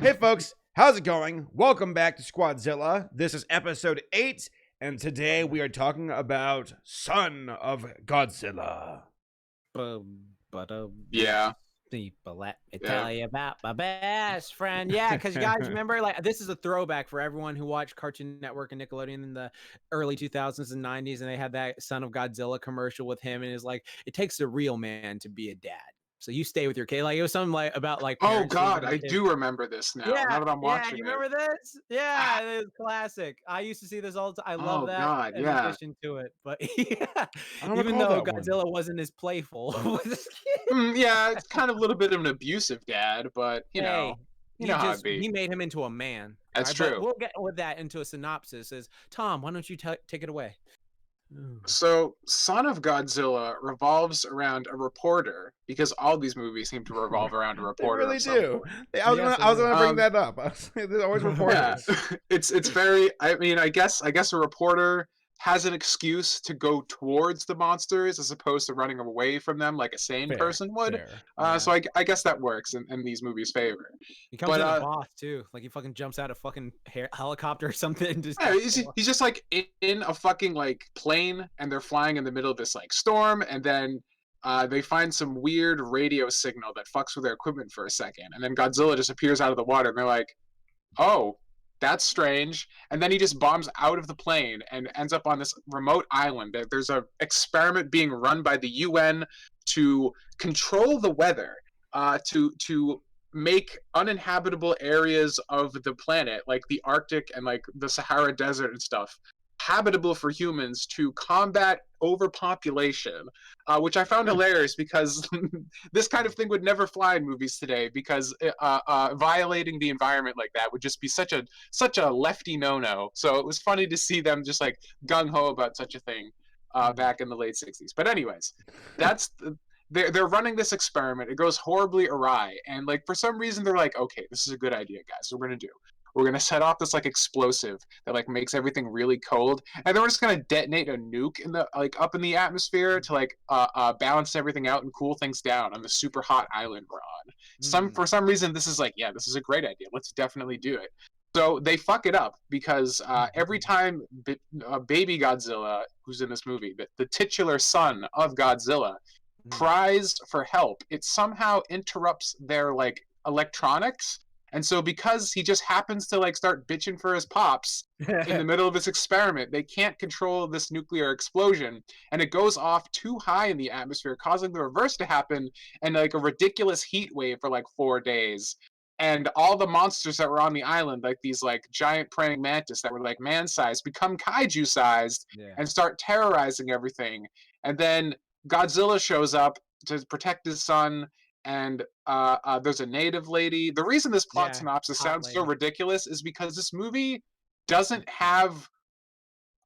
Hey folks, how's it going? Welcome back to Squadzilla. This is episode 8, and today we are talking about Son of Godzilla. Yeah. People, let me tell you about my best friend. Yeah, because you guys remember, like, this is a throwback for everyone who watched Cartoon Network and Nickelodeon in the early 2000s and 90s, and they had that Son of Godzilla commercial with him, and it's like, it takes a real man to be a dad. So you stay with your kid. Like, it was something like about like. Oh God, I do remember this now. Yeah, now that I'm watching you remember this? Yeah, it is classic. I used to see this all the time. I love that. God, in yeah. addition to it, but yeah, I don't even recall though that one. Godzilla wasn't as playful with his kid. Yeah, it's kind of a little bit of an abusive dad, but you know how it be. He made him into a man. That's But true. we'll get with that into a synopsis. Is Tom? Why don't you take it away? So, Son of Godzilla revolves around a reporter because all these movies seem to revolve around a They reporter. really of some do. point. I was gonna bring that up. There's always reporters. Yeah, it's very. I mean, I guess a reporter has an excuse to go towards the monsters as opposed to running away from them like a sane Fair, person would. fair. So I guess that works in these movies' favor. He comes in a boss too. Like he fucking jumps out of fucking helicopter or something. And just Yeah, he's just like in a fucking like plane, and they're flying in the middle of this like storm, and then they find some weird radio signal that fucks with their equipment for a second, and then Godzilla just appears out of the water, and they're like, "Oh, that's strange." And then he just bombs out of the plane and ends up on this remote island. There's an experiment being run by the UN to control the weather, to make uninhabitable areas of the planet, like the Arctic and like the Sahara Desert and stuff, habitable for humans to combat overpopulation, which I found hilarious because this kind of thing would never fly in movies today, because violating the environment like that would just be such a lefty no-no. So it was funny to see them just like gung-ho about such a thing back in the late 60s. But anyways, that's they're running this experiment. It goes horribly awry, and like for some reason they're like, okay, this is a good idea, guys. We're gonna set off this like explosive that like makes everything really cold, and then we're just gonna detonate a nuke in the like up in the atmosphere to like balance everything out and cool things down on the super hot island we're on. For some reason this is like, yeah, this is a great idea. Let's definitely do it. So they fuck it up because every time baby Godzilla, who's in this movie, the titular son of Godzilla, cries for help, it somehow interrupts their like electronics. And so because he just happens to like start bitching for his pops in the middle of this experiment, they can't control this nuclear explosion, and it goes off too high in the atmosphere, causing the reverse to happen, and like a ridiculous heat wave for like 4 days. And all the monsters that were on the island, like these like giant praying mantis that were like man-sized, become kaiju-sized and start terrorizing everything. And then Godzilla shows up to protect his son, and there's a native lady. The reason this plot synopsis sounds so ridiculous is because this movie doesn't have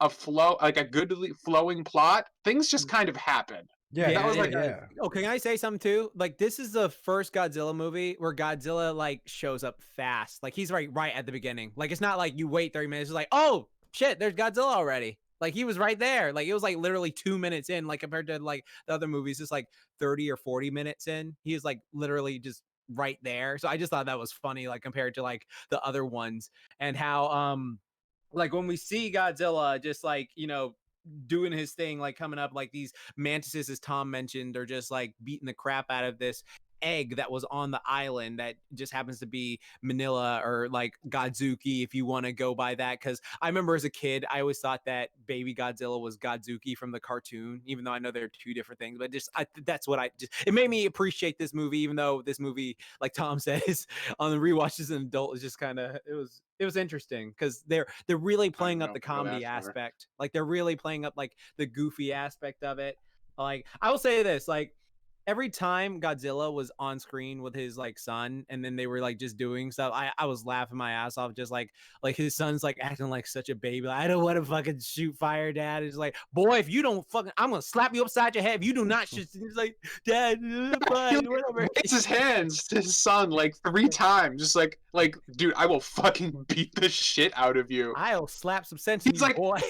a flow, like a good flowing plot. Things just kind of happen. Oh, can I say something too? Like, this is the first Godzilla movie where Godzilla like shows up fast. Like, he's right at the beginning. Like, it's not like you wait 30 minutes. It's like, oh shit, there's Godzilla already. Like, he was right there. Like, it was like literally 2 minutes in, like compared to like the other movies, it's like 30 or 40 minutes in. He is like literally just right there. So I just thought that was funny, like compared to like the other ones, and how like when we see Godzilla just like, you know, doing his thing, like coming up, like these mantises, as Tom mentioned, are just like beating the crap out of this egg that was on the island that just happens to be Manila, or like Godzuki, if you want to go by that. Because I remember as a kid, I always thought that baby Godzilla was Godzuki from the cartoon, even though I know they're two different things. But just that's what it made me appreciate this movie, even though this movie, like Tom says, on the rewatch as an adult, is just kind of, it was interesting because they're really playing up the comedy aspect. Like, they're really playing up like the goofy aspect of it. Like, I will say this, like, every time Godzilla was on screen with his like son, and then they were like just doing stuff, I was laughing my ass off, just like his son's like acting like such a baby. Like, I don't want to fucking shoot fire, Dad. It's like, boy, if you don't fucking, I'm gonna slap you upside your head if you do not shoot. He's like, Dad, fine, whatever. Raise his hands to his son like 3 times, just like, dude, I will fucking beat the shit out of you. I'll slap some sense in you, like, boy.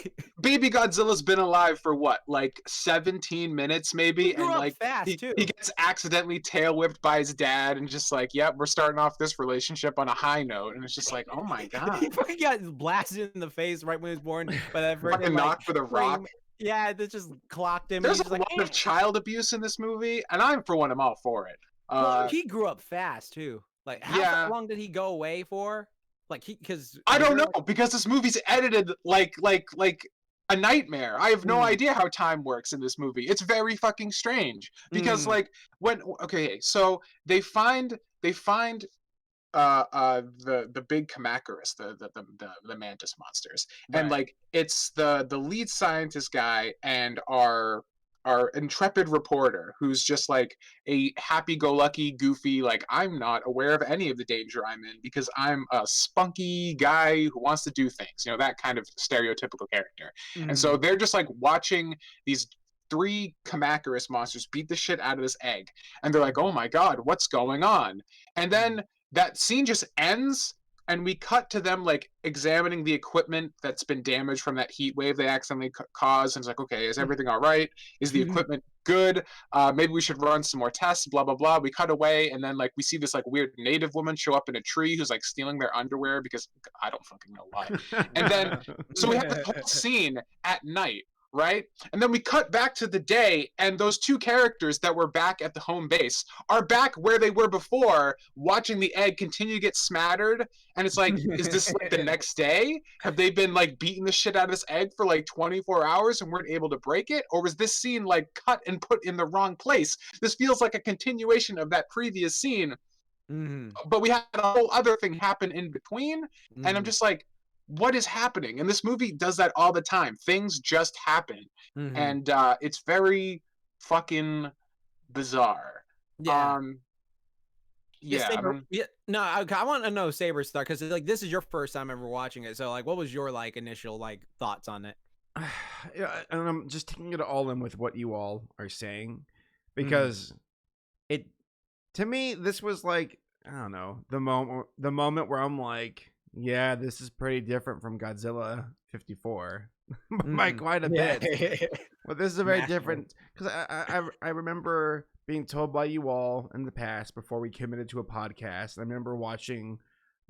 Baby Godzilla's been alive for what, like 17 minutes maybe, and like fast too. gets accidentally tail whipped by his dad, and just like, yep, we're starting off this relationship on a high note, and it's just like, oh my god, He fucking got blasted in the face right when he was born by that freaking fucking like, knocked with a rock. Yeah, that just clocked him. There's He's a like, lot of child abuse in this movie, and I'm for one, I'm all for it. well, he grew up fast too. Like, how long did he go away for? Like, because I don't know, because this movie's edited like a nightmare. I have no idea how time works in this movie. It's very fucking strange because like so they find the big Kamacuras, the mantis monsters, and like it's the lead scientist guy and our intrepid reporter, who's just like a happy-go-lucky, goofy, like, I'm not aware of any of the danger I'm in because I'm a spunky guy who wants to do things, you know, that kind of stereotypical character. And so they're just like watching these 3 Kamacuras monsters beat the shit out of this egg, and they're like, oh my god, what's going on? And then that scene just ends, and we cut to them like examining the equipment that's been damaged from that heat wave they accidentally caused. And it's like, okay, is everything all right? Is the equipment good? Maybe we should run some more tests, blah, blah, blah. We cut away, and then like we see this like weird native woman show up in a tree who's like stealing their underwear because I don't fucking know why. And then, so we have this whole scene at night, right? And then we cut back to the day, and those 2 characters that were back at the home base are back where they were before, watching the egg continue to get smattered. And it's like, is this like the next day? Have they been like beating the shit out of this egg for like 24 hours and weren't able to break it? Or was this scene like cut and put in the wrong place? This feels like a continuation of that previous scene, but we had a whole other thing happen in between. And I'm just like, what is happening? And this movie does that all the time. Things just happen. And it's very fucking bizarre. No, I want to know Saber's thought, because like this is your first time ever watching it. So like, what was your like initial like thoughts on it? Yeah, and I'm just taking it all in with what you all are saying, because it, to me, this was like, I don't know, the moment where I'm like, yeah, this is pretty different from Godzilla 54 by quite a bit. But this is a very different, because I remember being told by you all in the past before we committed to a podcast. I remember watching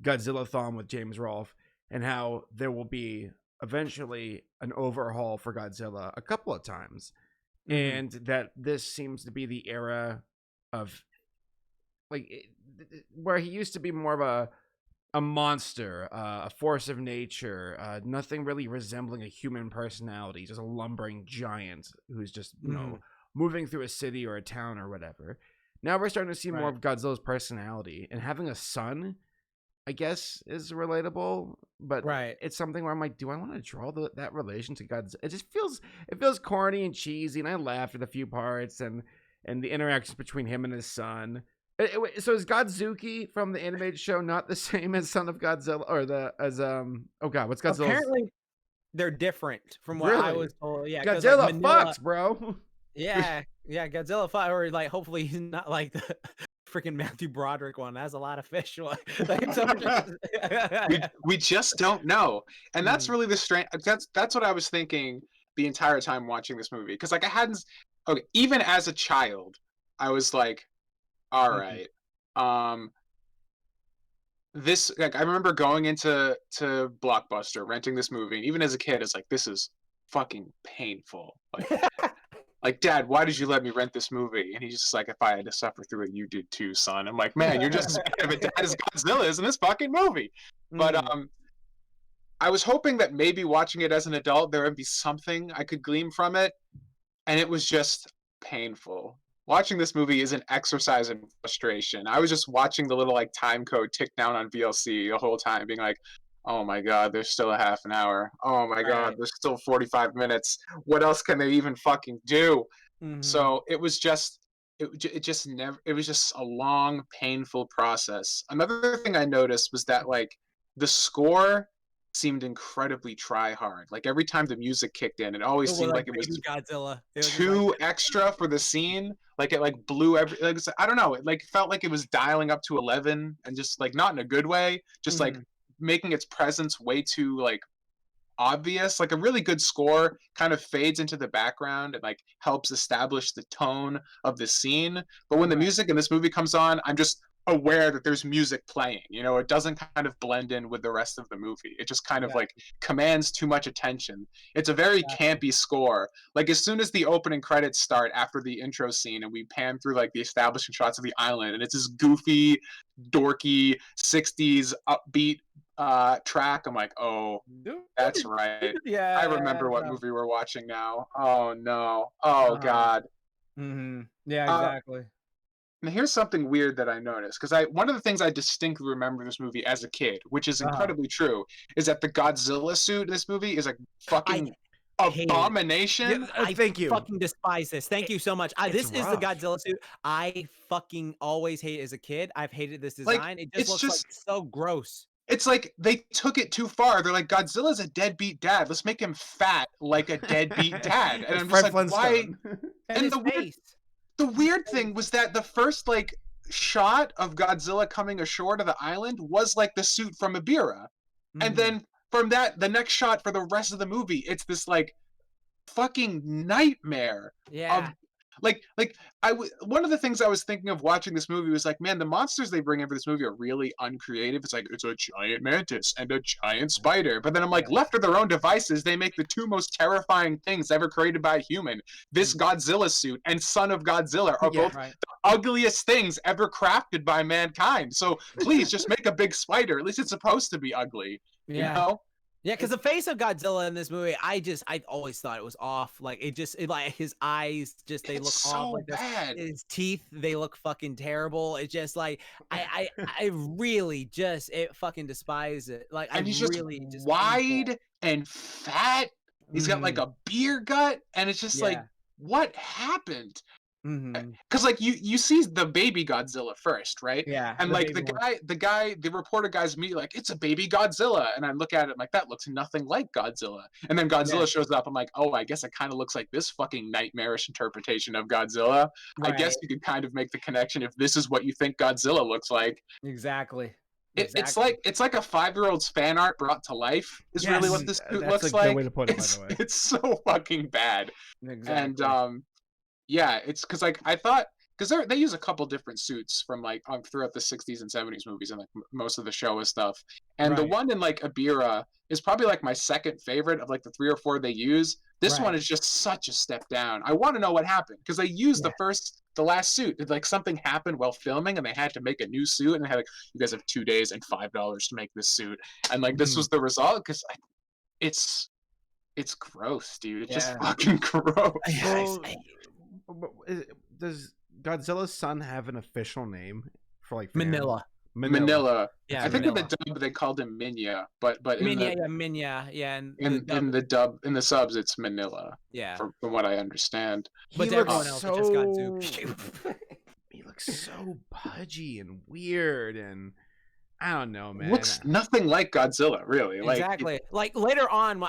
Godzilla-thon with James Rolfe, and how there will be eventually an overhaul for Godzilla a couple of times, and that this seems to be the era of like where he used to be more of a monster, a force of nature, nothing really resembling a human personality, just a lumbering giant who's just, you know, moving through a city or a town or whatever. Now we're starting to see more of Godzilla's personality, and having a son, I guess, is relatable, but it's something where I'm like, do I want to draw that relation to Godzilla? It feels corny and cheesy, and I laughed at a few parts, and the interactions between him and his son. So is Godzuki from the animated show not the same as Son of Godzilla, or what's Godzilla? Apparently, they're different from what I was told. Yeah, Godzilla like, fucks, bro. Yeah, Godzilla fucks, or like hopefully he's not like the freaking Matthew Broderick one. That's a lot of fish. We just don't know, and that's really the strange. That's what I was thinking the entire time watching this movie, because like I hadn't. Okay, even as a child, I was like, all right. This, like, I remember going into Blockbuster, renting this movie, and even as a kid, it's like, this is fucking painful. Like, Dad, why did you let me rent this movie? And he's just like, if I had to suffer through it, you did too, son. I'm like, man, you're just as bad of a dad as Godzilla is in this fucking movie. But I was hoping that maybe watching it as an adult, there would be something I could glean from it, and it was just painful. Watching this movie is an exercise in frustration. I was just watching the little like time code tick down on VLC the whole time, being like, oh my god, there's still a half an hour. Oh my god, there's still 45 minutes. What else can they even fucking do? So it was just a long, painful process. Another thing I noticed was that like the score seemed incredibly try hard. Like every time the music kicked in, it always seemed like it was Godzilla. Too extra for the scene. Like it like blew every. Like, I don't know. It like felt like it was dialing up to 11, and just like not in a good way. Just like making its presence way too like obvious. Like a really good score kind of fades into the background and like helps establish the tone of the scene. But when the music in this movie comes on, I'm just aware that there's music playing. You know, it doesn't kind of blend in with the rest of the movie. It just kind of like commands too much attention. It's a very campy score. Like as soon as the opening credits start after the intro scene and we pan through like the establishing shots of the island, and it's this goofy, dorky 60s upbeat track, I'm like, oh, that's right. Yeah, I remember what movie we're watching now. Oh no. Oh God. Yeah, exactly. And here's something weird that I noticed, because one of the things I distinctly remember this movie as a kid, which is incredibly true, is that the Godzilla suit in this movie is a fucking abomination. Thank you. I fucking despise this. Thank you so much. This is the Godzilla suit I fucking always hated as a kid. I've hated this design. Like, it just looks like so gross. It's like they took it too far. They're like, Godzilla's a deadbeat dad. Let's make him fat like a deadbeat dad. And I'm just like, why? And the weird thing was that the first like shot of Godzilla coming ashore to the island was like the suit from Ibira. And then from that, the next shot for the rest of the movie, it's this like fucking nightmare of one of the things I was thinking of watching this movie was like, man, the monsters they bring in for this movie are really uncreative. It's like, it's a giant mantis and a giant spider. But then I'm like, left to their own devices, they make the two most terrifying things ever created by a human. This Godzilla suit and Son of Godzilla are both the ugliest things ever crafted by mankind. So please just make a big spider. At least it's supposed to be ugly. You know? Yeah, because the face of Godzilla in this movie, I always thought it was off. Like like his eyes, they look off. Like bad. His teeth, they look fucking terrible. It's just like I really it fucking despise it. Like and he's really just wide and fat. He's got like a beer gut, and it's just like, what happened? Because like you see the baby Godzilla first, right? Yeah. And like the reporter guy's me like, it's a baby Godzilla, and I look at it I'm like, that looks nothing like Godzilla. And then Godzilla shows up. I'm like, oh, I guess it kind of looks like this fucking nightmarish interpretation of Godzilla. I guess you could kind of make the connection if this is what you think Godzilla looks like. Exactly. It's like a 5-year-old's fan art brought to life. Is really what this suit looks like. That's a good way to put it, by the way. It's so fucking bad. Exactly. And yeah, it's because like I thought, because they use a couple different suits from like throughout the 60s and 70s movies and like most of the Showa stuff. And the one in like Ibira is probably like my second favorite of like the 3 or 4 they use. This one is just such a step down. I want to know what happened, because they used the last suit. Did like something happen while filming and they had to make a new suit, and they had like, you guys have 2 days and $5 to make this suit, and like this was the result? Because it's gross, dude. It's just fucking gross. Does Godzilla's son have an official name for like Manila? Yeah, I think in the dub they called him Minya, but Minya, and in the dub, in the subs it's Manila. Yeah, from what I understand. But everyone else just got to. He looks so pudgy and weird, and I don't know, man. Looks nothing like Godzilla, really. Exactly. Like later on,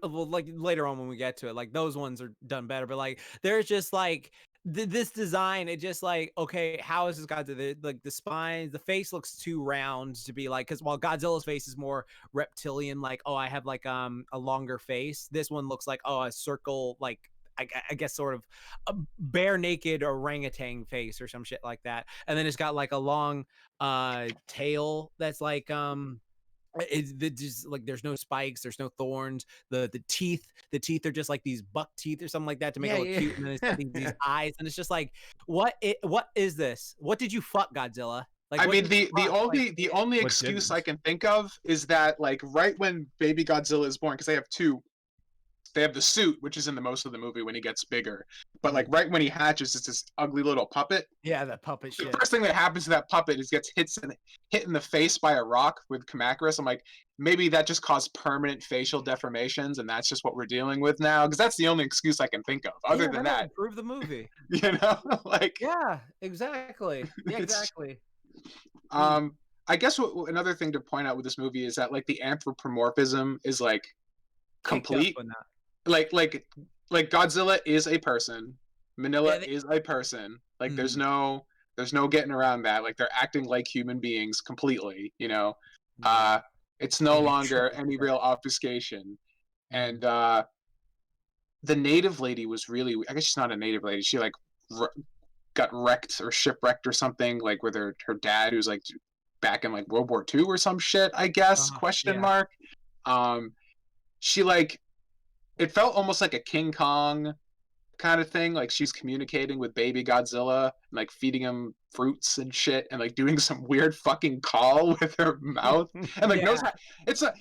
later on when we get to it, like those ones are done better. But like, there's just like this design. It just like, okay, how is this Godzilla? Like the spines, the face looks too round to be like, because while Godzilla's face is more reptilian, like, oh, I have like a longer face. This one looks like, oh, a circle, like I guess sort of a bare naked orangutan face or some shit like that. And then it's got like a long tail that's like it's just like there's no spikes, there's no thorns. The teeth are just like these buck teeth or something like that to make it look cute. And then it's got these eyes, and it's just like, what is this? What did you fuck, Godzilla? Like, I mean, the only excuse I can think of is that like right when baby Godzilla is born, because they have two. They have the suit, which is in the most of the movie when he gets bigger. But like right when he hatches, it's this ugly little puppet. Yeah, that puppet shit. The first thing that happens to that puppet is gets hit in the face by a rock with Kamacuras. I'm like, maybe that just caused permanent facial deformations, and that's just what we're dealing with now. Because that's the only excuse I can think of. Other than that, improve the movie. You know, like exactly. Yeah, exactly. I guess another thing to point out with this movie is that like the anthropomorphism is like complete. Like Godzilla is a person, Manila is a person. Like there's no getting around that. Like they're acting like human beings completely, you know. It's no longer any real obfuscation. and the native lady was really, I guess she's not a native lady, she like got wrecked or shipwrecked or something, like with her dad who's like back in like World War II or some shit, I guess, question Yeah. mark. She like, it felt almost like a King Kong kind of thing, like she's communicating with baby Godzilla and like feeding him fruits and shit and like doing some weird fucking call with her mouth and like knows how, it's a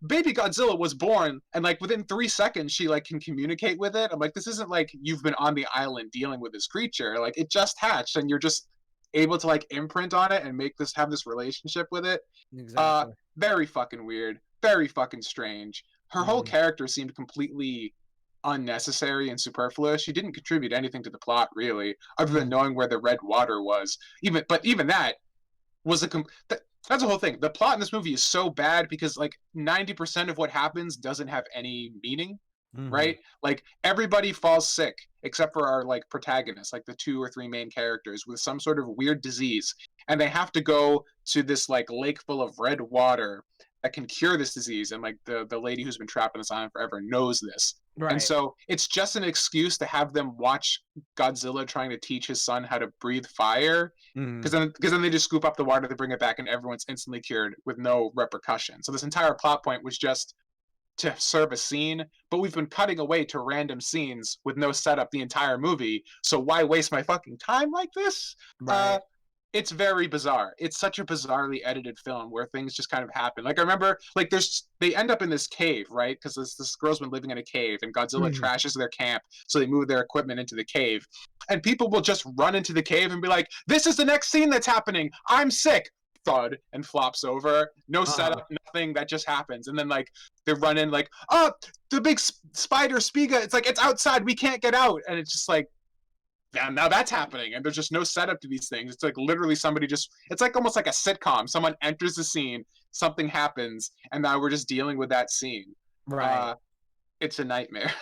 baby Godzilla was born and like within 3 seconds she like can communicate with it. I'm like, this isn't like you've been on the island dealing with this creature, like it just hatched and you're just able to like imprint on it and make this, have this relationship with it. Exactly. Very fucking weird, very fucking strange. Her whole character seemed completely unnecessary and superfluous. She didn't contribute anything to the plot really, other than knowing where the red water was. Even that was that's the whole thing. The plot in this movie is so bad because like 90% of what happens doesn't have any meaning, right? Like everybody falls sick except for our like protagonists, like the 2 or 3 main characters with some sort of weird disease, and they have to go to this like lake full of red water that can cure this disease, and like the lady who's been trapped on this island forever knows this. Right. And so it's just an excuse to have them watch Godzilla trying to teach his son how to breathe fire, because then they just scoop up the water, they bring it back, and everyone's instantly cured with no repercussion. So this entire plot point was just to serve a scene, but we've been cutting away to random scenes with no setup the entire movie. So why waste my fucking time like this? Right. It's very bizarre. It's such a bizarrely edited film where things just kind of happen. Like I remember, like they end up in this cave, right? Because this girl's been living in a cave, and Godzilla trashes their camp, so they move their equipment into the cave, and people will just run into the cave and be like, "This is the next scene that's happening. I'm sick." Thud, and flops over. No setup, nothing. That just happens, and then like they run in like, "Oh, the big spider Spiga! It's like it's outside. We can't get out," and it's just like. Yeah, now that's happening, and there's just no setup to these things. It's like literally somebody just, it's like almost like a sitcom. Someone enters the scene, something happens, and now we're just dealing with that scene. Right. It's a nightmare.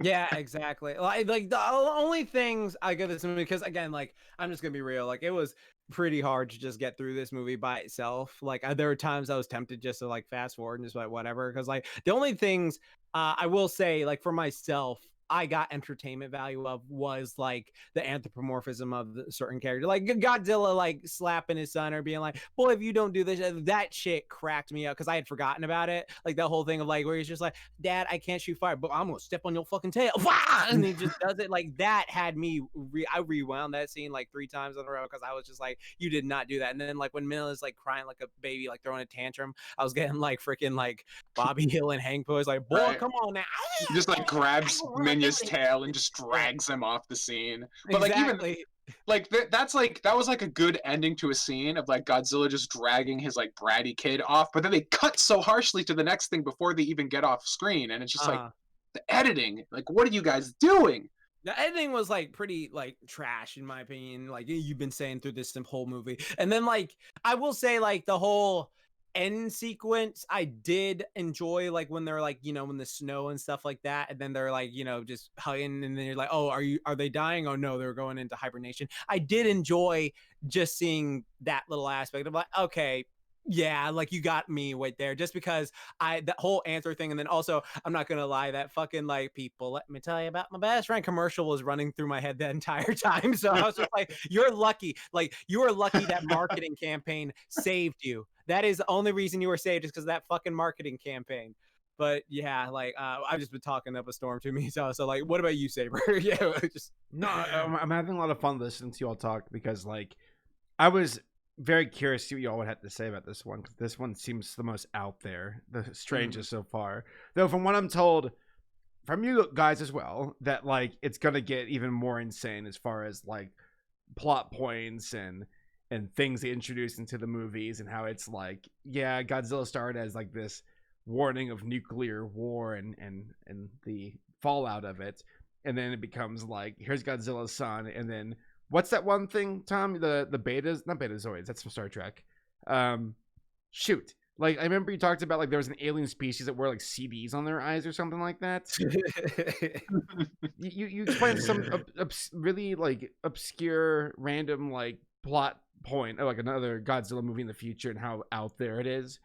Yeah, exactly. Like the only things I give this movie, because again, like I'm just gonna be real, like it was pretty hard to just get through this movie by itself. Like there were times I was tempted just to like fast forward and just like whatever, because like the only things I will say, like for myself, I got entertainment value of was like the anthropomorphism of the certain character, like Godzilla, like slapping his son or being like, "Boy, if you don't do this," that shit cracked me up because I had forgotten about it. Like the whole thing of like where he's just like, "Dad, I can't shoot fire, but I'm gonna step on your fucking tail," and he just does it. Like that had me. I rewound that scene like 3 times in a row because I was just like, "You did not do that." And then like when Milla's like crying like a baby, like throwing a tantrum, I was getting like freaking like Bobby Hill and Hank Pym, like, "Boy, Right. come on now!" Just like grabs Minya's tail and just drags him off the scene. But like even like that was like a good ending to a scene of like Godzilla just dragging his like bratty kid off, but then they cut so harshly to the next thing before they even get off screen, and it's just like the editing, like what are you guys doing? The editing was like pretty like trash in my opinion, like you've been saying through this whole movie. And then like I will say like the whole end sequence I did enjoy, like when they're like, you know, in the snow and stuff like that, and then they're like, you know, just hugging, and then you're like, oh, are they dying? Oh no, they're going into hibernation. I did enjoy just seeing that little aspect of like, okay, yeah, like you got me right there, just because that whole answer thing. And then also, I'm not gonna lie, that fucking like "people let me tell you about my best friend" commercial was running through my head the entire time. So I was just like, you're lucky, like you are lucky that marketing campaign saved you. That is the only reason you were saved, is because of that fucking marketing campaign. But yeah, like I've just been talking up a storm to me. So like, what about you, Saber? Yeah, just no, I'm having a lot of fun listening to you all talk, because like I was very curious to see what y'all would have to say about this one, because this one seems the most out there, the strangest so far. Though from what I'm told from you guys as well, that like it's gonna get even more insane as far as like plot points and things they introduce into the movies, and how it's like, yeah, Godzilla started as like this warning of nuclear war and the fallout of it, and then it becomes like, here's Godzilla's son, and then what's that one thing, Tom? The betas, not betazoids, that's from Star Trek. Shoot. Like, I remember you talked about like there was an alien species that wore like CDs on their eyes or something like that. you explained some really like obscure, random like plot point of like another Godzilla movie in the future and how out there it is.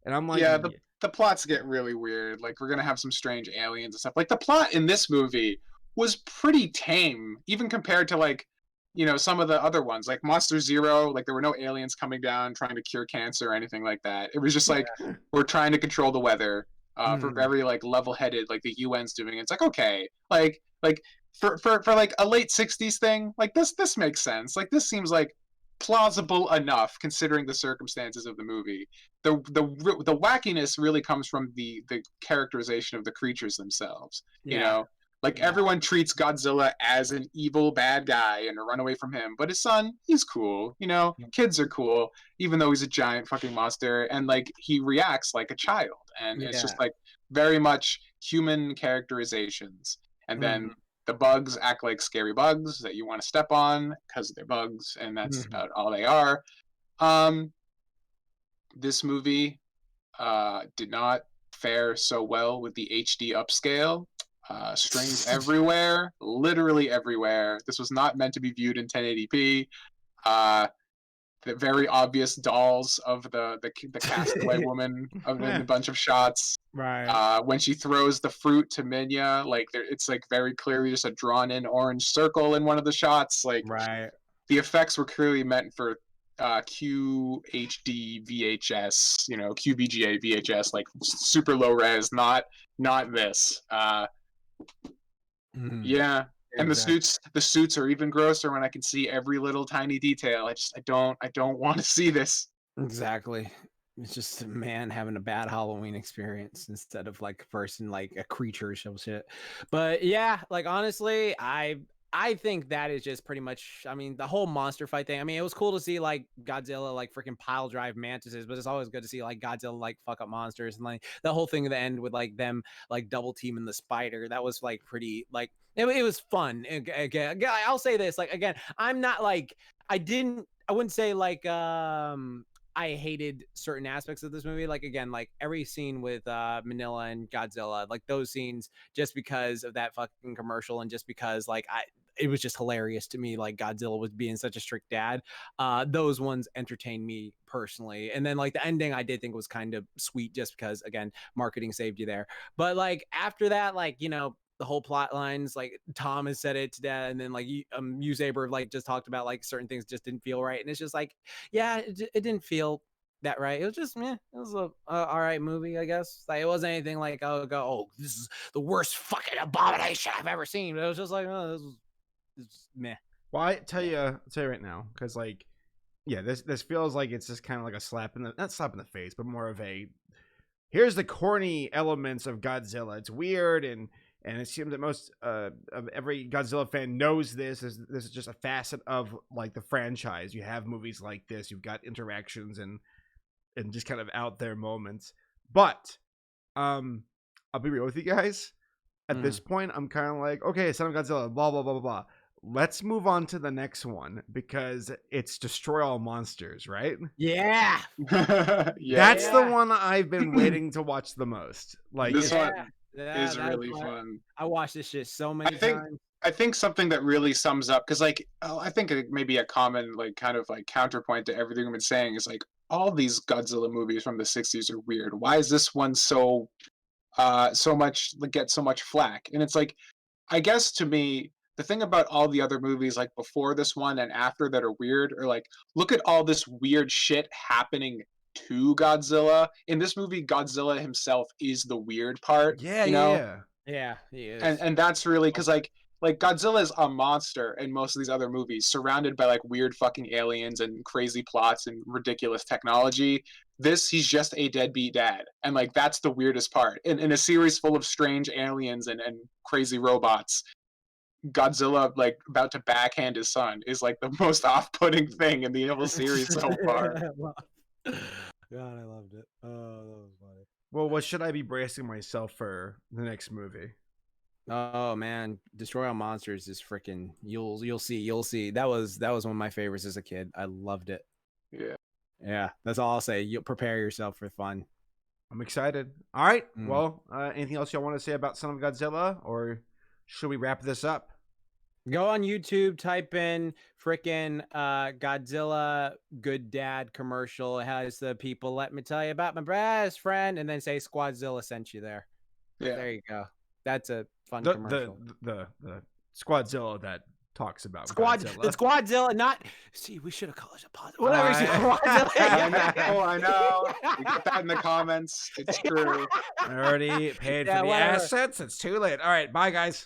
And I'm like, yeah, the plots get really weird. Like we're gonna have some strange aliens and stuff. Like the plot in this movie was pretty tame, even compared to like, you know, some of the other ones. Like Monster Zero, like there were no aliens coming down trying to cure cancer or anything like that. It was just like we're trying to control the weather. For very like level-headed, like the UN's doing it. It's like okay, like for like a late '60s thing, like this makes sense. Like this seems like plausible enough considering the circumstances of the movie. The wackiness really comes from the characterization of the creatures themselves. You know, like everyone treats Godzilla as an evil bad guy and to run away from him, but his son, he's cool. You know, kids are cool, even though he's a giant fucking monster, and like he reacts like a child, and it's just like very much human characterizations, and then the bugs act like scary bugs that you want to step on because they're bugs, and that's about all they are. This movie did not fare so well with the HD upscale. Strings everywhere, literally everywhere. This was not meant to be viewed in 1080p. The very obvious dolls of the castaway woman in a bunch of shots. Right. When she throws the fruit to Minya, like it's like very clearly just a drawn in orange circle in one of the shots. Like the effects were clearly meant for QHD VHS, you know, QVGA VHS, like super low res, not this. Yeah. And the suits are even grosser when I can see every little tiny detail. I don't want to see this. Exactly. It's just a man having a bad Halloween experience instead of like a person, like a creature or some shit. But yeah, like honestly, I think that is just pretty much, I mean, the whole monster fight thing. I mean, it was cool to see like Godzilla like freaking pile drive mantises, but it's always good to see like Godzilla like fuck up monsters, and like the whole thing at the end with like them like double teaming the spider. That was like pretty like it was fun. Again, I'll say this, like again, I'm not like I wouldn't say like I hated certain aspects of this movie. Like again, like every scene with Manila and Godzilla, like those scenes, just because of that fucking commercial, and just because like it was just hilarious to me, like Godzilla was being such a strict dad. Those ones entertained me personally. And then like the ending I did think was kind of sweet, just because again, marketing saved you there. But like after that, like, you know, the whole plot lines, like Tom has said it to that, and then like you Saber like just talked about like certain things just didn't feel right, and it's just like, yeah, it didn't feel that right. It was just it was a all right movie, I guess. Like it wasn't anything like oh this is the worst fucking abomination I've ever seen. But it was just like, oh, this is meh. Well, I'll tell you right now, because like, yeah, this feels like it's just kind of like a slap in the, not slap in the face, but more of a, here's the corny elements of Godzilla. It's weird, and it seems that most of every Godzilla fan knows this is just a facet of like the franchise. You have movies like this, you've got interactions and just kind of out there moments. But I'll be real with you guys. At this point, I'm kind of like, okay, Son of Godzilla, blah blah blah blah blah. Let's move on to the next one, because it's Destroy All Monsters, right? Yeah. That's the one I've been waiting to watch the most. Like this one is really fun. I watched this shit so many times. I think something that really sums up, because like I think maybe a common like kind of like counterpoint to everything we've been saying is like all these Godzilla movies from the '60s are weird. Why is this one so much like get so much flack? And it's like, I guess to me, the thing about all the other movies like before this one and after that are weird, or like look at all this weird shit happening to Godzilla. In this movie, Godzilla himself is the weird part. Yeah, you know? Yeah, he is. And that's really because like Godzilla is a monster in most of these other movies, surrounded by like weird fucking aliens and crazy plots and ridiculous technology. He's just a deadbeat dad, and like that's the weirdest part. In a series full of strange aliens and crazy robots, Godzilla like about to backhand his son is like the most off-putting thing in the whole series so far. God, I loved it. Oh, that was funny. Well, what should I be bracing myself for the next movie? Oh man, Destroy All Monsters is freaking. You'll see. That was one of my favorites as a kid. I loved it. Yeah. That's all I'll say. You'll prepare yourself for fun. I'm excited. All right. Well, anything else y'all want to say about Son of Godzilla, or should we wrap this up? Go on YouTube, type in frickin' Godzilla Good Dad commercial. It has the people, let me tell you about my best friend, and then say Squadzilla sent you there. Yeah. There you go. That's a fun The commercial. the Squadzilla that talks about The Godzilla. Squadzilla, not. See, we should have called it a positive. Whatever. I know. We got that in the comments. It's true. I already paid Yeah, for the whatever. assets. It's too late. All right, bye guys.